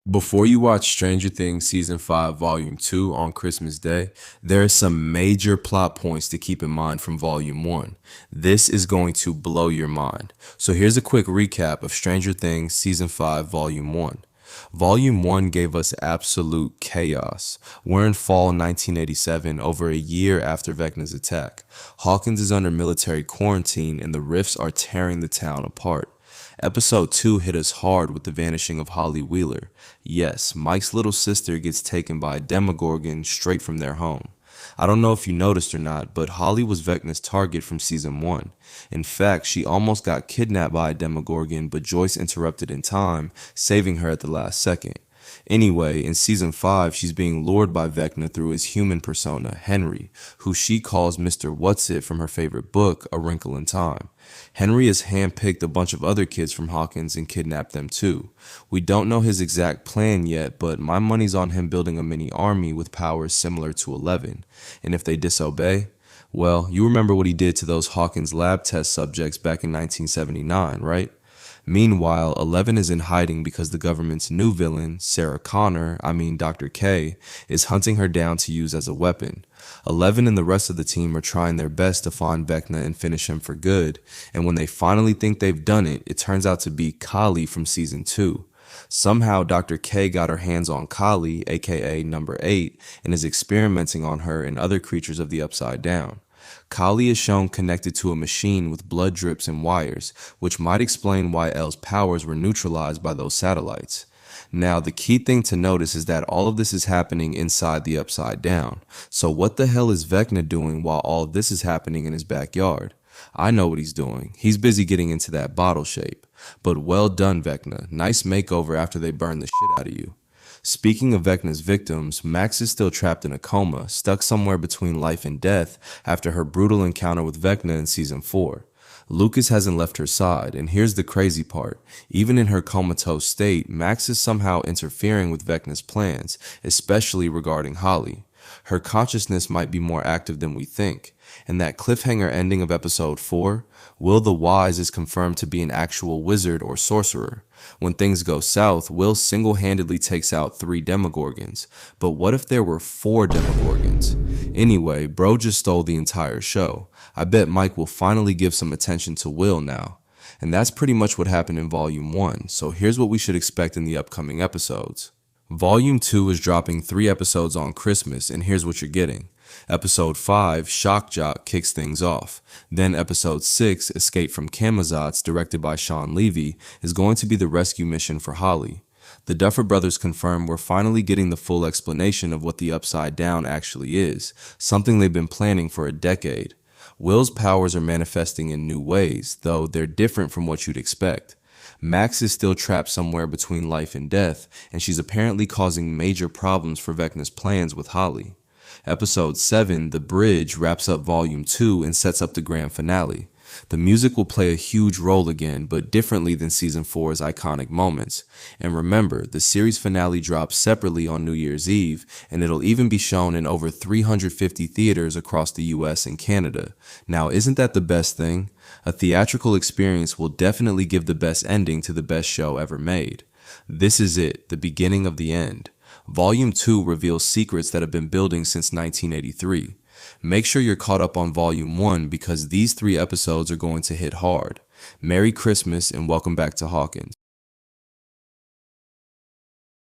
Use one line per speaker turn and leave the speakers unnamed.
Before you watch Stranger Things Season 5 Volume 2 on Christmas Day, there are some major plot points to keep in mind from Volume 1. This is going to blow your mind. So here's a quick recap of Stranger Things Season 5 Volume 1. Volume 1 gave us absolute chaos. We're in fall 1987, over a year after Vecna's attack. Hawkins is under military quarantine and the rifts are tearing the town apart. Episode 2 hit us hard with the vanishing of Holly Wheeler. Yes, Mike's little sister gets taken by a Demogorgon straight from their home. I don't know if you noticed or not, but Holly was Vecna's target from Season 1. In fact, she almost got kidnapped by a Demogorgon, but Joyce interrupted in time, saving her at the last second. Anyway, in Season 5, she's being lured by Vecna through his human persona, Henry, who she calls Mr. What's-It from her favorite book, A Wrinkle in Time. Henry has handpicked a bunch of other kids from Hawkins and kidnapped them too. We don't know his exact plan yet, but my money's on him building a mini army with powers similar to 11. And if they disobey, well, you remember what he did to those Hawkins lab test subjects back in 1979, right? Meanwhile, 11 is in hiding because the government's new villain, Dr. K, is hunting her down to use as a weapon. 11 and the rest of the team are trying their best to find Vecna and finish him for good, and when they finally think they've done it, it turns out to be Kali from Season 2. Somehow Dr. K got her hands on Kali, aka Number 8, and is experimenting on her and other creatures of the Upside Down. Kali is shown connected to a machine with blood drips and wires, which might explain why El's powers were neutralized by those satellites. Now, the key thing to notice is that all of this is happening inside the Upside Down. So what the hell is Vecna doing while all of this is happening in his backyard? I know what he's doing. He's busy getting into that bottle shape. But well done, Vecna. Nice makeover after they burn the shit out of you. Speaking of Vecna's victims, Max is still trapped in a coma, stuck somewhere between life and death after her brutal encounter with Vecna in Season 4. Lucas hasn't left her side, and here's the crazy part. Even in her comatose state, Max is somehow interfering with Vecna's plans, especially regarding Holly. Her consciousness might be more active than we think. And that cliffhanger ending of Episode 4, Will the Wise is confirmed to be an actual wizard or sorcerer. When things go south, Will single-handedly takes out 3 Demogorgons. But what if there were 4 Demogorgons? Anyway, bro just stole the entire show. I bet Mike will finally give some attention to Will now. And that's pretty much what happened in Volume 1, so here's what we should expect in the upcoming episodes. Volume 2 is dropping 3 episodes on Christmas, and here's what you're getting. Episode 5, Jock kicks things off. Then Episode 6, Escape from Camazotz, directed by Sean Levy, is going to be the rescue mission for Holly. The Duffer Brothers confirm we're finally getting the full explanation of what the Upside Down actually is, something they've been planning for a decade. Will's powers are manifesting in new ways, though they're different from what you'd expect. Max is still trapped somewhere between life and death, and she's apparently causing major problems for Vecna's plans with Holly. Episode 7, The Bridge, wraps up Volume 2 and sets up the grand finale. The music will play a huge role again, but differently than Season 4's iconic moments. And remember, the series finale drops separately on New Year's Eve, and it'll even be shown in over 350 theaters across the US and Canada. Now, isn't that the best thing? A theatrical experience will definitely give the best ending to the best show ever made. This is it, the beginning of the end. Volume 2 reveals secrets that have been building since 1983. Make sure you're caught up on Volume 1 because these 3 episodes are going to hit hard. Merry Christmas and welcome back to Hawkins.